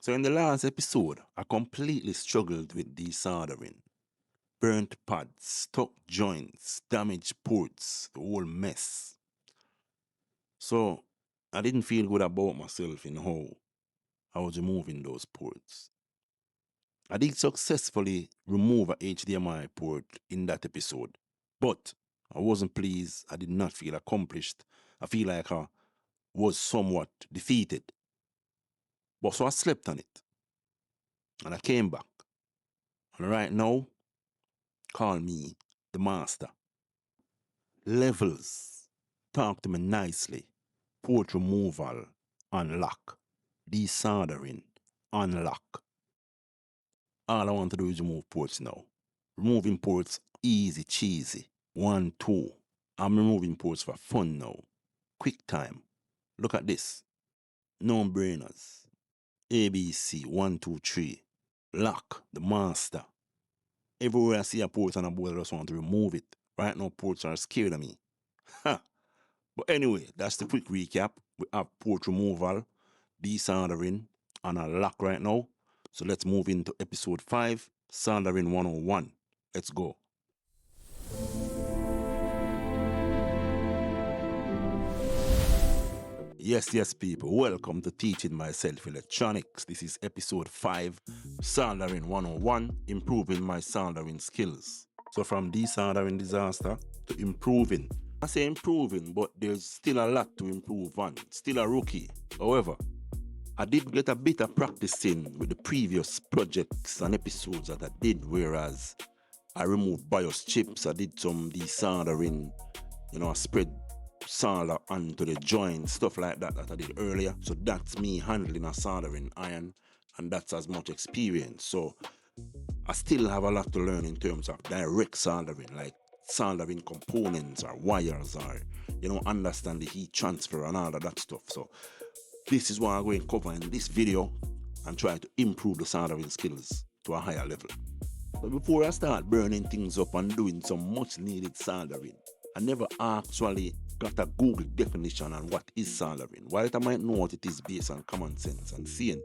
So in the last episode, I completely struggled with desoldering. Burnt pads, stuck joints, damaged ports, the whole mess. So I didn't feel good about myself in how I was removing those ports. I did successfully remove a HDMI port in that episode, but I wasn't pleased. I did not feel accomplished. I feel like I was somewhat defeated. But so I slept on it and I came back. And right now, call me the master. Levels. Talk to me nicely. Port removal. Unlock. Desoldering. Unlock. All I want to do is remove ports now. Removing ports, easy cheesy. 1, 2. I'm removing ports for fun now. Quick time. Look at this. No brainers. ABC 1, 2, 3. Lock, the master. Everywhere I see a port on a board, I just want to remove it. Right now, ports are scared of me. Ha! But anyway, that's the quick recap. We have port removal, desoldering, and a lock right now. So let's move into episode 5, Soldering 101. Let's go. Yes, people. Welcome to Teaching Myself Electronics. This is episode 5, Soldering 101, improving my soldering skills. So from desoldering disaster to improving. I say improving, but there's still a lot to improve on. Still a rookie. However, I did get a bit of practicing with the previous projects and episodes that I did, whereas I removed BIOS chips, I did some desoldering, I spread solder onto the joint, stuff like that I did earlier. So that's me handling a soldering iron, and that's as much experience. So I still have a lot to learn in terms of direct soldering, like soldering components or wires or, understand the heat transfer and all of that stuff. So this is what I'm going to cover in this video and try to improve the soldering skills to a higher level. But before I start burning things up and doing some much needed soldering, I never actually got a Google definition on what is soldering. While I might know what it is based on common sense and seeing,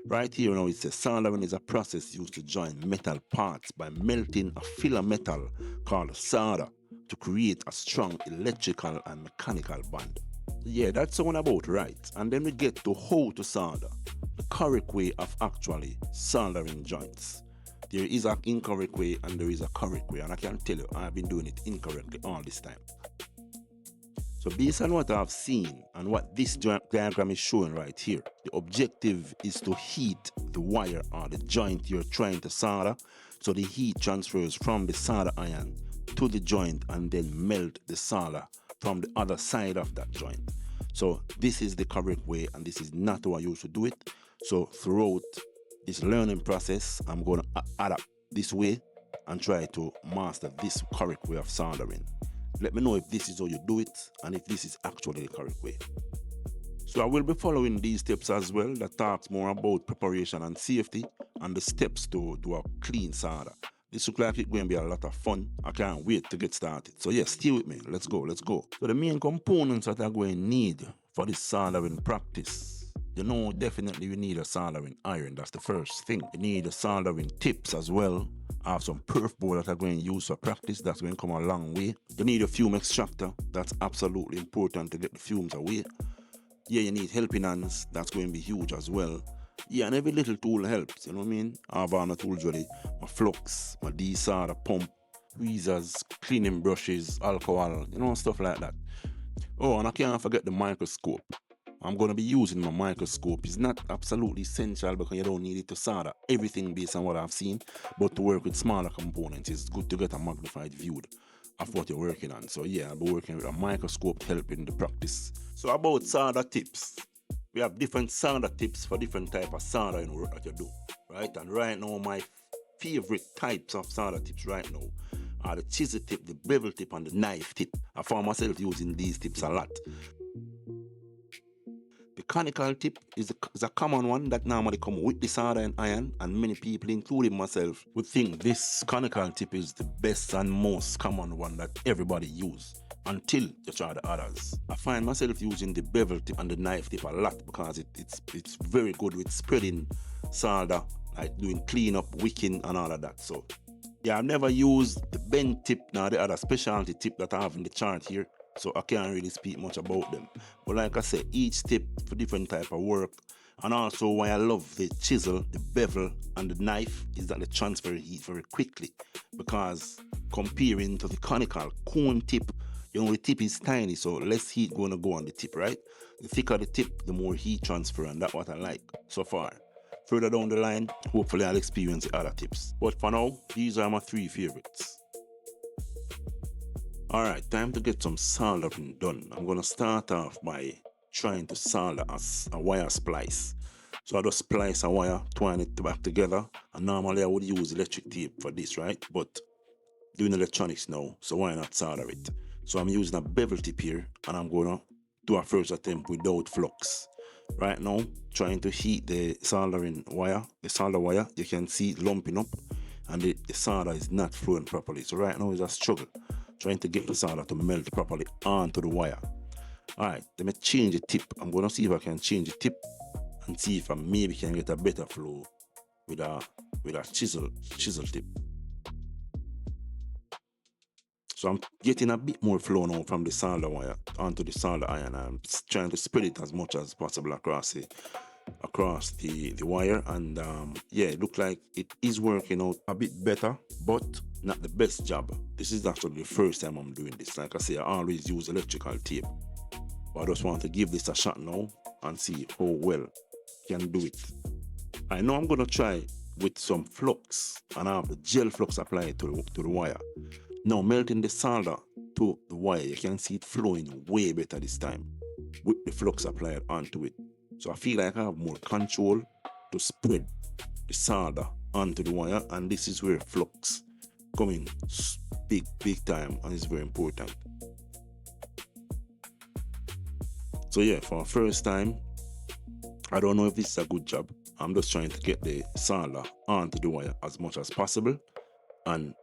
right here now it says soldering is a process used to join metal parts by melting a filler metal called solder to create a strong electrical and mechanical bond. Yeah, that sounds about right. And then we get to how to solder, the correct way of actually soldering joints. There is an incorrect way and there is a correct way, and I can tell you I've been doing it incorrectly all this time. So based on what I've seen and what this diagram is showing right here, the objective is to heat the wire or the joint you're trying to solder, so the heat transfers from the solder iron to the joint and then melt the solder from the other side of that joint. So this is the correct way, and this is not how I used to do it. So throughout this learning process, I'm going to adapt this way and try to master this correct way of soldering. Let me know if this is how you do it and if this is actually the correct way. So I will be following these steps as well that talks more about preparation and safety and the steps to do a clean solder. This looks like it's going to be a lot of fun. I can't wait to get started. So yes, stay with me. Let's go. So the main components that I'm going to need for this soldering practice, definitely you need a soldering iron. That's the first thing. You need a soldering tips as well. I have some perf board that I'm going to use for practice. That's going to come a long way. You need a fume extractor. That's absolutely important to get the fumes away. Yeah, you need helping hands. That's going to be huge as well. Yeah, and every little tool helps, you know what I mean? I have all my tools ready. My flux, my desolder pump, tweezers, cleaning brushes, alcohol, stuff like that. Oh, and I can't forget the microscope. I'm going to be using my microscope. It's not absolutely essential because you don't need it to solder everything based on what I've seen, but to work with smaller components, it's good to get a magnified view of what you're working on. So yeah, I'll be working with a microscope to help in the practice. So about solder tips. We have different solder tips for different type of soldering work that you do, right? And right now, my favorite types of solder tips right now are the chisel tip, the bevel tip, and the knife tip. I found myself using these tips a lot. The conical tip is a common one that normally comes with the soldering iron, and many people, including myself, would think this conical tip is the best and most common one that everybody uses, until you try the others. I find myself using the bevel tip and the knife tip a lot because it's very good with spreading solder, like doing cleanup, wicking and all of that. So yeah, I've never used the bend tip nor the other specialty tip that I have in the chart here, so I can't really speak much about them. But like I said, each tip for different type of work. And also why I love the chisel, the bevel and the knife is that they transfer heat very quickly, because comparing to the conical cone tip, you know, the tip is tiny, so less heat going to go on the tip, right? The thicker the tip, the more heat transfer, and that's what I like so far. Further down the line, hopefully I'll experience the other tips. But for now, these are my 3 favorites. Alright, time to get some soldering done. I'm going to start off by trying to solder a wire splice. So I just splice a wire, twine it back together, and normally I would use electric tape for this, right? But doing electronics now, so why not solder it? So I'm using a bevel tip here, and I'm going to do a first attempt without flux. Right now, trying to heat the soldering wire, the solder wire, you can see it lumping up, and the solder is not flowing properly. So right now is a struggle, trying to get the solder to melt properly onto the wire. Alright, let me change the tip. I'm going to see if I can change the tip and see if I maybe can get a better flow with a chisel tip. So I'm getting a bit more flow now from the solder wire onto the solder iron. I'm trying to spread it as much as possible across the wire, and yeah, it looks like it is working out a bit better, but not the best job. This is actually the first time I'm doing this. Like I say, I always use electrical tape, but I just want to give this a shot now and see how well I can do it. I know I'm gonna try with some flux, and I have the gel flux applied to the wire. Now melting the solder to the wire, you can see it flowing way better this time with the flux applied onto it. So I feel like I have more control to spread the solder onto the wire, and this is where flux coming big time, and it's very important. So yeah, for our first time, I don't know if this is a good job. I'm just trying to get the solder onto the wire as much as possible, and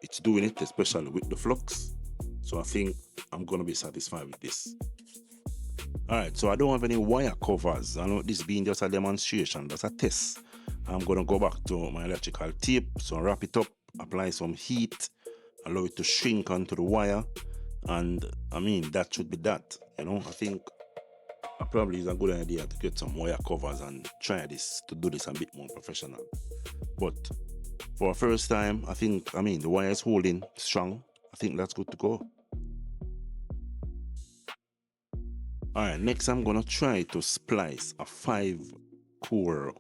it's doing it, especially with the flux. So I think I'm gonna be satisfied with this. Alright, so I don't have any wire covers. I know this being just a demonstration, that's a test. I'm gonna go back to my electrical tape, so wrap it up, apply some heat, allow it to shrink onto the wire, and I mean, that should be that. You know, I think probably is a good idea to get some wire covers and try this, to do this a bit more professional. But for a first time, I think, the wire is holding strong. I think that's good to go. Alright, next I'm gonna try to splice a 5-core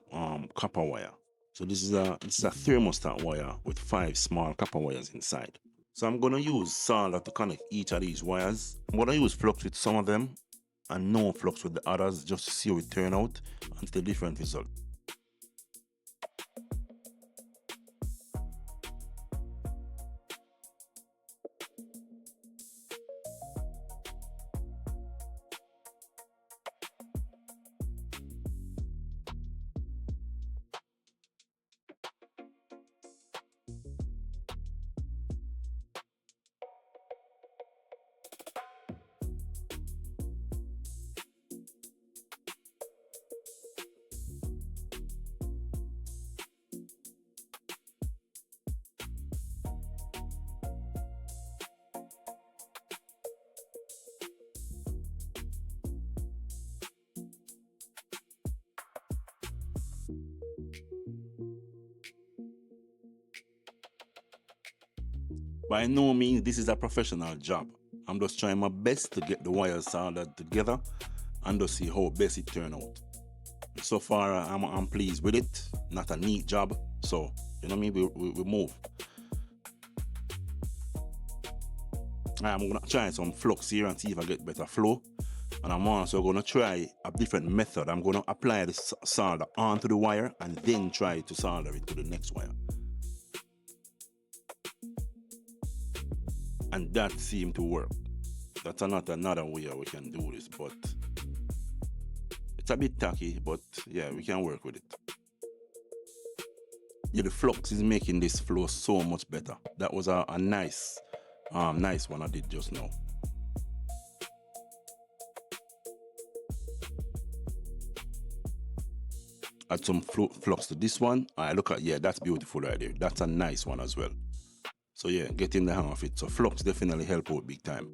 copper wire. So this is a thermostat wire with 5 small copper wires inside. So I'm gonna use solder to connect each of these wires. I'm gonna use flux with some of them and no flux with the others, just to see how it turn out and the different result. By no means this is a professional job. I'm just trying my best to get the wires soldered together and to see how best it turn out. So far, I'm pleased with it. Not a neat job, so you know what I mean. We move. I'm gonna try some flux here and see if I get better flow. And I'm also gonna try a different method. I'm gonna apply the solder onto the wire and then try to solder it to the next wire. And that seemed to work. That's another way we can do this, but it's a bit tacky, but yeah, we can work with it. Yeah, the flux is making this flow so much better. That was a nice one I did just now. add some flux to this one. I look at, yeah, that's beautiful right there. That's a nice one as well. So yeah, getting the hang of it. So flux definitely help out big time.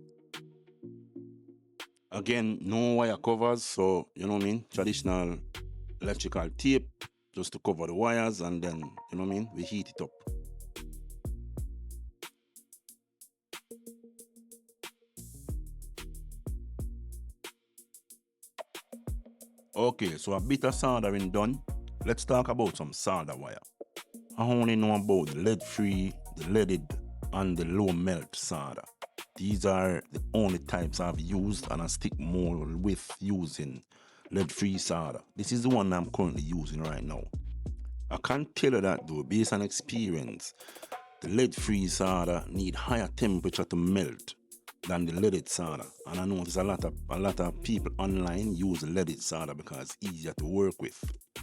Again, no wire covers, so you know what I mean? Traditional electrical tape just to cover the wires, and then, you know what I mean? We heat it up. Okay, so a bit of soldering done. Let's talk about some solder wire. I only know about the lead-free, the leaded, and the low melt solder. These are the only types I've used, and I stick more with using lead-free solder. This is the one I'm currently using right now. I can't tell you that though, based on experience, the lead-free solder need higher temperature to melt than the leaded solder. And I notice a lot of people online use leaded solder because it's easier to work with.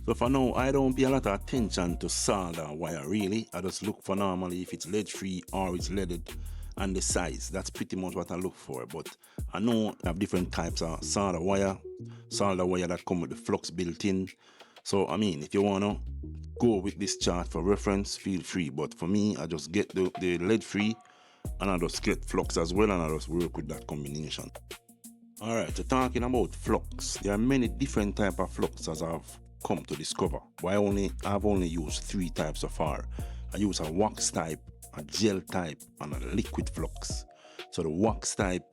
So for now, I don't pay a lot of attention to solder wire really. I just look for normally if it's lead-free or it's leaded, and the size. That's pretty much what I look for. But I know I have different types of solder wire that come with the flux built in. So I mean, if you wanna go with this chart for reference, feel free. But for me, I just get the lead-free, and I just get flux as well, and I just work with that combination. Alright, so talking about flux, there are many different types of flux as I've come to discover. But I've only used 3 types so far. I use a wax type, a gel type, and a liquid flux. So the wax type,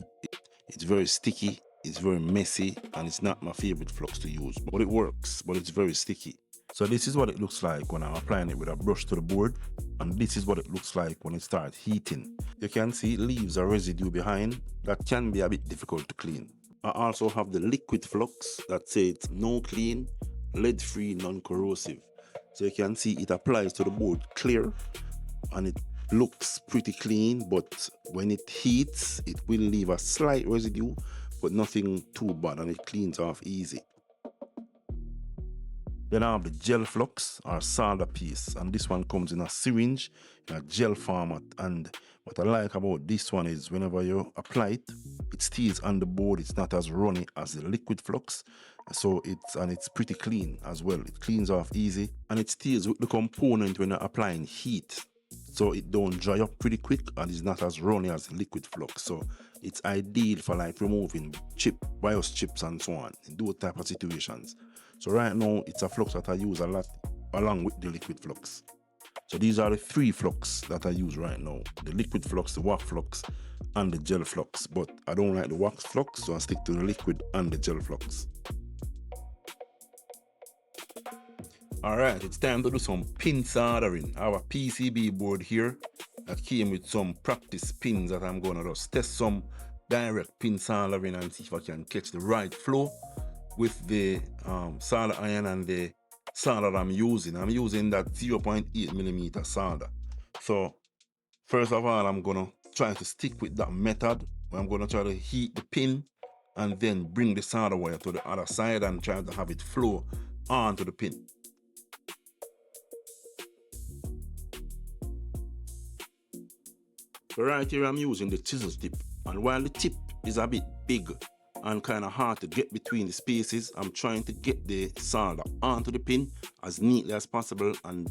it's very sticky, it's very messy, and it's not my favorite flux to use, but it works, but it's very sticky. So this is what it looks like when I'm applying it with a brush to the board, and this is what it looks like when it starts heating. You can see it leaves a residue behind that can be a bit difficult to clean. I also have the liquid flux that says it's no clean, lead-free, non-corrosive. So you can see it applies to the board clear, and it looks pretty clean, but when it heats, it will leave a slight residue, but nothing too bad, and it cleans off easy. Then I have the gel flux or solder piece, and this one comes in a syringe in a gel format. And what I like about this one is whenever you apply it, it stays on the board. It's not as runny as the liquid flux, so it's pretty clean as well. It cleans off easy, and it stays with the component when you're applying heat, so it don't dry up pretty quick, and it's not as runny as the liquid flux. So it's ideal for like removing BIOS chips and so on in those type of situations. So right now, it's a flux that I use a lot along with the liquid flux. So these are the 3 flux that I use right now. The liquid flux, the wax flux, and the gel flux. But I don't like the wax flux, so I stick to the liquid and the gel flux. Alright, it's time to do some pin soldering. I have a PCB board here that came with some practice pins that I'm going to just test some direct pin soldering and see if I can catch the right flow with the solder iron and the solder that I'm using. I'm using that 0.8mm solder. So first of all, I'm gonna try to stick with that method. I'm gonna try to heat the pin and then bring the solder wire to the other side and try to have it flow onto the pin. So right here I'm using the chisel tip, and while the tip is a bit big and kind of hard to get between the spaces, I'm trying to get the solder onto the pin as neatly as possible and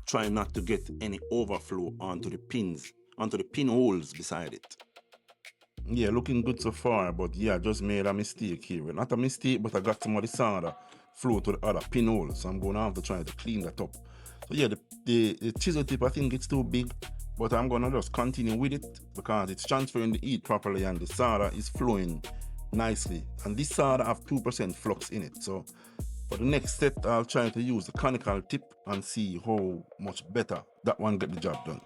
try not to get any overflow onto the pinholes beside it. Yeah, looking good so far, but yeah, I just made a mistake here. Well, not a mistake, but I got some of the solder flow to the other pinhole, so I'm going to have to try to clean that up. So yeah, the chisel tip, I think it's too big, but I'm going to just continue with it because it's transferring the heat properly and the solder is flowing nicely. And this solder have 2% flux in it, so for the next step I'll try to use the conical tip and see how much better that one get the job done.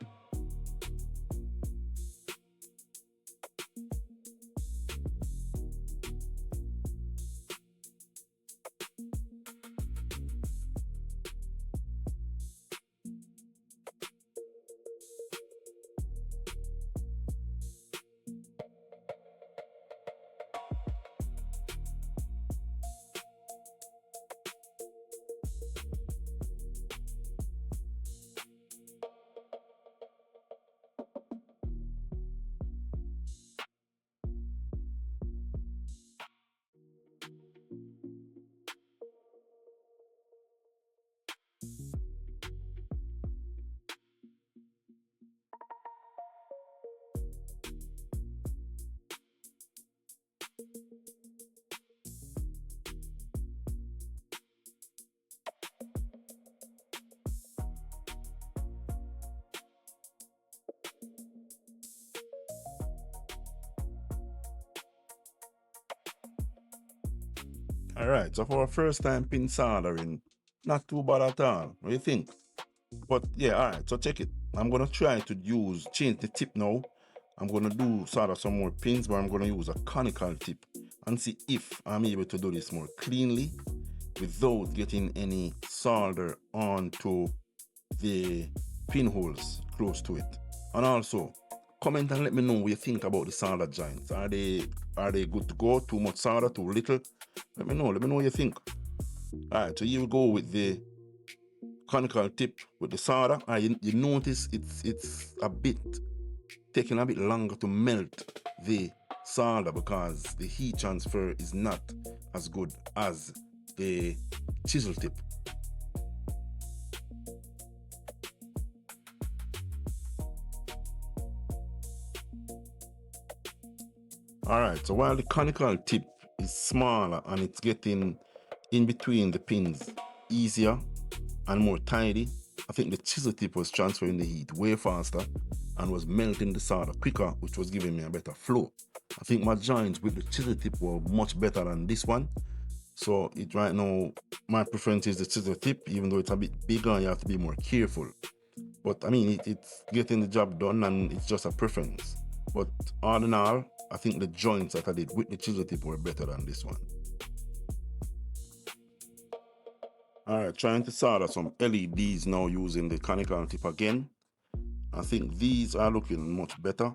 Alright, so for our first time pin soldering, not too bad at all. What do you think? But yeah, alright, so check it. I'm gonna try to change the tip now. I'm gonna do solder some more pins, but I'm gonna use a conical tip and see if I'm able to do this more cleanly without getting any solder onto the pinholes close to it. And also, comment and let me know what you think about the solder joints. Are they good to go? Too much solder, too little? Let me know what you think. Alright, so here we go with the conical tip with the solder. You notice it's a bit taking a bit longer to melt the solder because the heat transfer is not as good as the chisel tip. Alright, so while the conical tip is smaller and it's getting in between the pins easier and more tidy, I think the chisel tip was transferring the heat way faster and was melting the solder quicker, which was giving me a better flow. I think my joints with the chisel tip were much better than this one. So right now, my preference is the chisel tip, even though it's a bit bigger, you have to be more careful. But I mean, it's getting the job done and it's just a preference. But all in all, I think the joints that I did with the chisel tip were better than this one. Alright, trying to solder some LEDs now using the conical tip again. I think these are looking much better,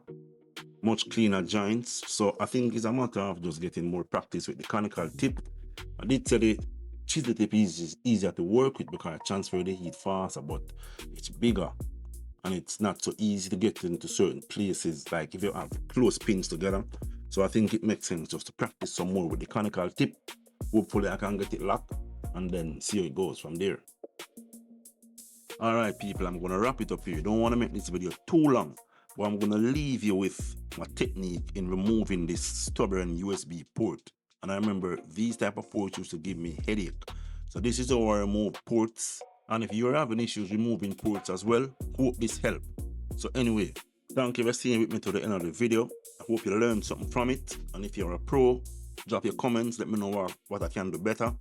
much cleaner joints. So I think it's a matter of just getting more practice with the conical tip. I did say the chisel tip is easier to work with because it transfers the heat faster, but it's bigger and it's not so easy to get into certain places, like if you have close pins together. So I think it makes sense just to practice some more with the conical tip. Hopefully I can get it locked and then see how it goes from there. Alright people, I'm gonna wrap it up here. Don't want to make this video too long, but I'm gonna leave you with my technique in removing this stubborn USB port. And I remember these type of ports used to give me headache. So this is how I remove ports. And if you're having issues removing ports as well, hope this helped. So anyway, thank you for staying with me to the end of the video. I hope you learned something from it. And if you're a pro, drop your comments, let me know what I can do better.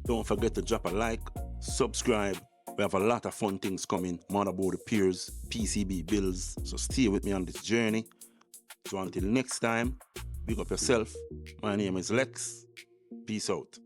Don't forget to drop a like, subscribe. We have a lot of fun things coming, motherboard repairs, PCB builds. So stay with me on this journey. So until next time, big up yourself. My name is Lex. Peace out.